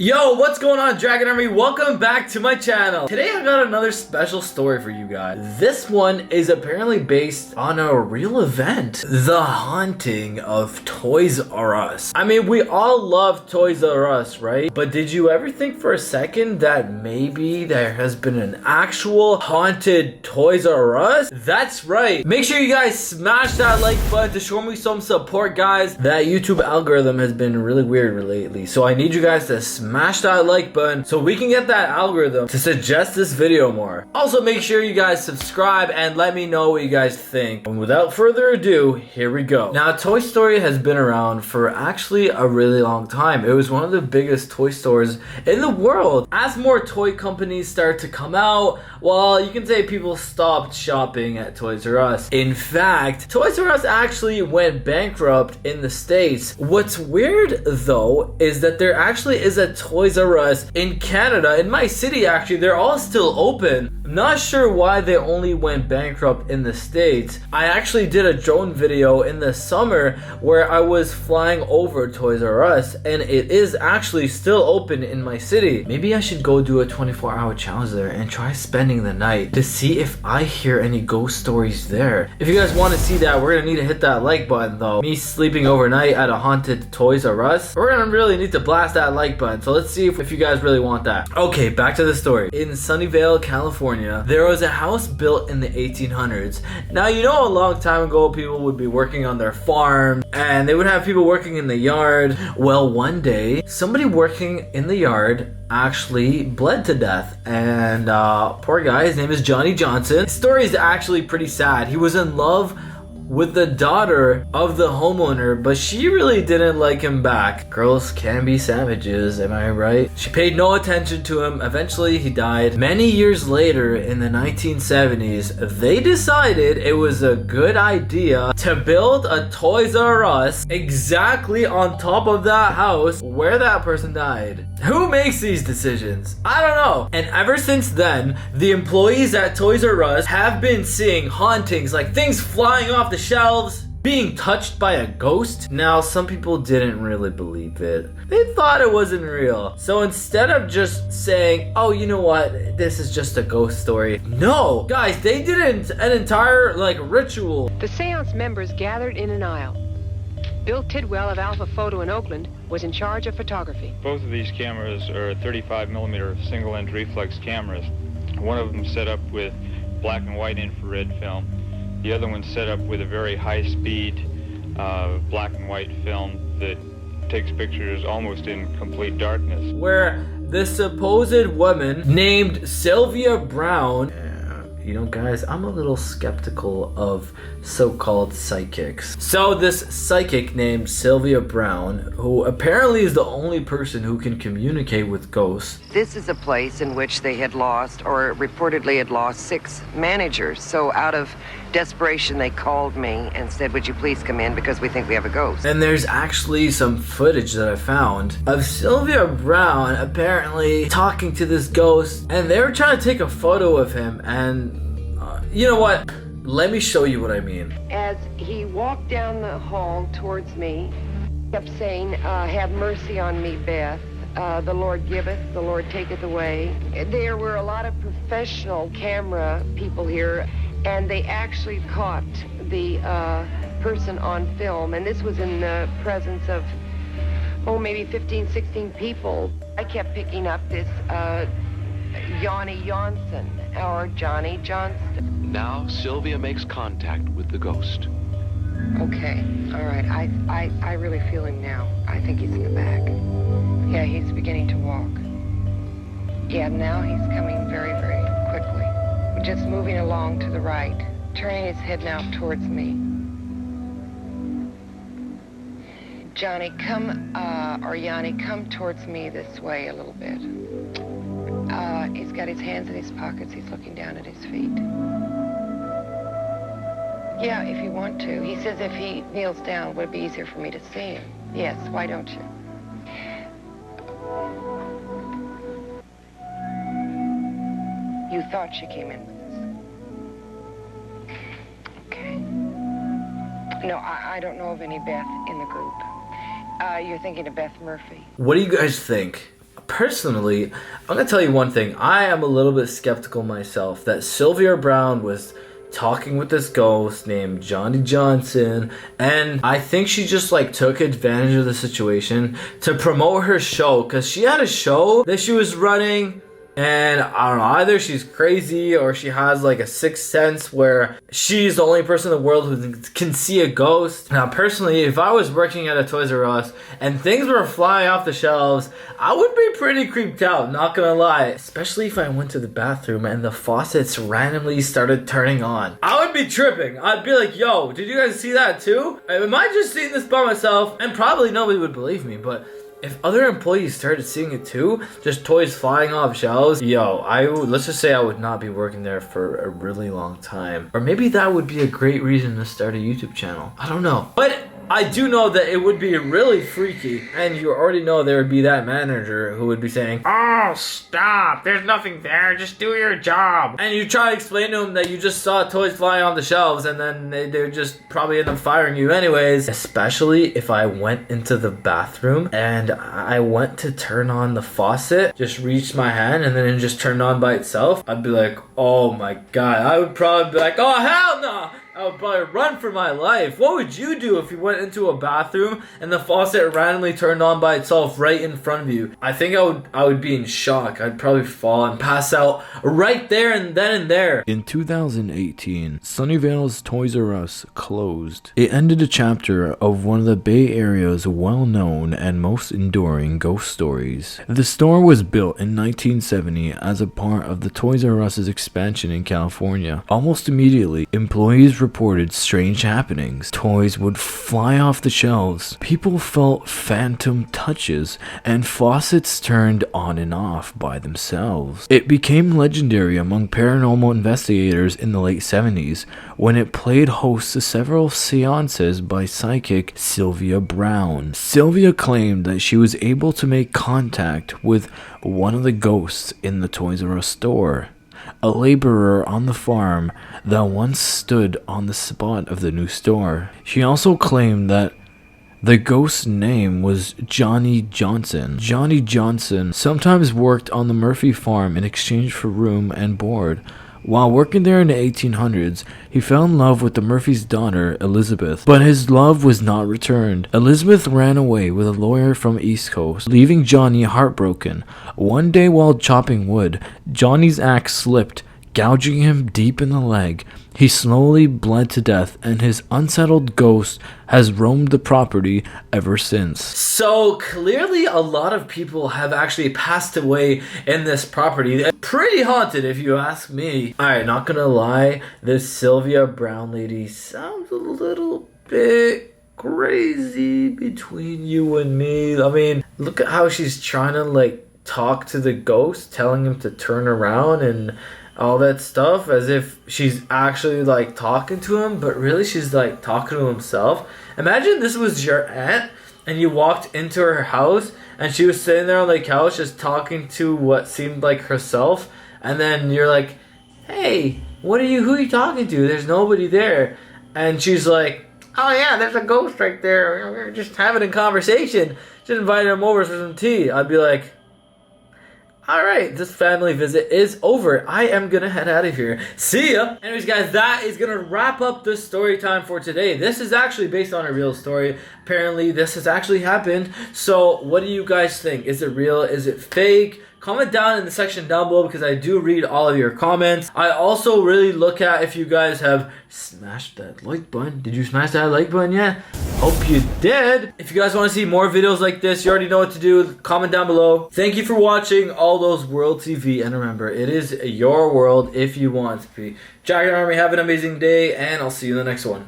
Yo, what's going on, Dragon Army? Welcome back to my channel. Today I got another special story for you guys. This one is apparently based on a real event. The haunting of Toys R Us. I mean, we all love Toys R Us, right? But did you ever think for a second that maybe there has been an actual haunted Toys R Us? That's right. Make sure you guys smash that like button to show me some support, guys. That YouTube algorithm has been really weird lately. So I need you guys to smash that like button so we can get that algorithm to suggest this video more. Also, make sure you guys subscribe and let me know what you guys think. And without further ado, here we go. Now, Toy Story has been around for actually a really long time. It was one of the biggest toy stores in the world. As more toy companies start to come out, well, you can say people stopped shopping at Toys R Us. In fact, Toys R Us actually went bankrupt in the States. What's weird though is that there actually is a Toys R Us in Canada. In my city, actually, they're all still open. I'm not sure why they only went bankrupt in the States. I actually did a drone video in the summer where I was flying over Toys R Us, and it is actually still open in my city. Maybe I should go do a 24-hour challenge there and try spending the night to see if I hear any ghost stories there. If you guys want to see that, we're gonna need to hit that like button though. Me sleeping overnight at a haunted Toys R Us, we're gonna really need to blast that like button. So let's see if you guys really want that. Okay, back to the story. In Sunnyvale, California, there was a house built in the 1800s. Now, you know, a long time ago, people would be working on their farm and they would have people working in the yard. Well, one day, somebody working in the yard actually bled to death, and poor guy, his name is Johnny Johnson. His story is actually pretty sad. He was in love with the daughter of the homeowner, but she really didn't like him back. Girls can be savages, am I right? She paid no attention to him. Eventually, he died. Many years later, in the 1970s, they decided it was a good idea to build a Toys R Us exactly on top of that house where that person died. Who makes these decisions? I don't know. And ever since then, the employees at Toys R Us have been seeing hauntings, like things flying off the shelves, being touched by a ghost. Now, some people didn't really believe it. They thought it wasn't real. So instead of just saying, oh, you know what, this is just a ghost story. No, guys, they did an entire ritual. The seance members gathered in an aisle. Bill Tidwell of Alpha Photo in Oakland was in charge of photography. Both of these cameras are 35mm single-lens reflex cameras. One of them set up with black and white infrared film. The other one's set up with a very high-speed black and white film that takes pictures almost in complete darkness. Where the supposed woman named Sylvia Brown, you know, guys, I'm a little skeptical of so-called psychics. So this psychic named Sylvia Brown, who apparently is the only person who can communicate with ghosts. This is a place in which they had lost, or reportedly had lost, 6 managers. So out of desperation, they called me and said, would you please come in because we think we have a ghost. And there's actually some footage that I found of Sylvia Brown apparently talking to this ghost, and they were trying to take a photo of him, and you know what? Let me show you what I mean. As he walked down the hall towards me, he kept saying, have mercy on me, Beth. The Lord giveth, the Lord taketh away. There were a lot of professional camera people here, and they actually caught the person on film. And this was in the presence of, maybe 15, 16 people. I kept picking up this Johnny Johnson, or Johnny Johnston. Now Sylvia makes contact with the ghost. Okay, all right. I really feel him now. I think he's in the back. Yeah, he's beginning to walk. Yeah, now he's coming very, very quickly. Just moving along to the right, turning his head now towards me. Johnny, come, or Yanni, come towards me this way a little bit. He's got his hands in his pockets. He's looking down at his feet. Yeah, if you want to. He says if he kneels down, would it be easier for me to see him? Yes, why don't you? You thought she came in with us? Okay. No, I don't know of any Beth in the group. You're thinking of Beth Murphy. What do you guys think? personally, I'm gonna tell you one thing. I am a little bit skeptical myself that Sylvia Brown was talking with this ghost named Johnny Johnson, and I think she just like took advantage of the situation to promote her show, because she had a show that she was running. And I don't know, either she's crazy or she has like a sixth sense where she's the only person in the world who can see a ghost. Now, personally, if I was working at a Toys R Us and things were flying off the shelves, I would be pretty creeped out, not gonna lie. Especially if I went to the bathroom and the faucets randomly started turning on. I would be tripping. I'd be like, yo, did you guys see that too? Am I just seeing this by myself? And probably nobody would believe me, but if other employees started seeing it too, just toys flying off shelves, yo, let's just say I would not be working there for a really long time. Or maybe that would be a great reason to start a YouTube channel. I don't know. But I do know that it would be really freaky, and you already know there would be that manager who would be saying, "Oh, stop, there's nothing there, just do your job." And you try to explain to him that you just saw toys flying off the shelves, and then they would just probably end up firing you anyways. Especially if I went into the bathroom and I went to turn on the faucet, just reached my hand and then it just turned on by itself. I'd be like, oh my god. I would probably be like, oh hell no. I would probably run for my life. What would you do if you went into a bathroom and the faucet randomly turned on by itself right in front of you? I think I would be in shock. I'd probably fall and pass out right there and then and there. In 2018, Sunnyvale's Toys R Us closed. It ended a chapter of one of the Bay Area's well-known and most enduring ghost stories. The store was built in 1970 as a part of the Toys R Us's expansion in California. Almost immediately, employees reported strange happenings. Toys would fly off the shelves, people felt phantom touches, and faucets turned on and off by themselves. It became legendary among paranormal investigators in the late 70s when it played host to several seances by psychic Sylvia Brown. Sylvia claimed that she was able to make contact with one of the ghosts in the Toys R Us store, a laborer on the farm that once stood on the spot of the new store. She also claimed that the ghost's name was Johnny Johnson. Johnny Johnson sometimes worked on the Murphy farm in exchange for room and board. While working there in the 1800s, he fell in love with the Murphy's daughter, Elizabeth, but his love was not returned. Elizabeth ran away with a lawyer from East Coast, leaving Johnny heartbroken. One day while chopping wood, Johnny's axe slipped, gouging him deep in the leg. He slowly bled to death, and his unsettled ghost has roamed the property ever since. So clearly a lot of people have actually passed away in this property. Pretty haunted if you ask me. Alright, not gonna lie, this Sylvia Brown lady sounds a little bit crazy between you and me. I mean, look at how she's trying to like talk to the ghost, telling him to turn around and all that stuff, as if she's actually like talking to him, but really she's like talking to himself. Imagine this was your aunt and you walked into her house and she was sitting there on the couch just talking to what seemed like herself, and then you're like, hey, who are you talking to? There's nobody there. And she's like, oh yeah, there's a ghost right there, we're just having a conversation, just invited him over for some tea. I'd be like, alright, this family visit is over. I am gonna head out of here. See ya! Anyways guys, that is gonna wrap up the story time for today. This is actually based on a real story. Apparently this has actually happened. So what do you guys think? Is it real? Is it fake? Comment down in the section down below because I do read all of your comments. I also really look at if you guys have smashed that like button. Did you smash that like button yet? Hope you did. If you guys want to see more videos like this, you already know what to do. Comment down below. Thank you for watching AldosWorld TV. And remember, it is your world if you want it to be. Dragon Army, have an amazing day, and I'll see you in the next one.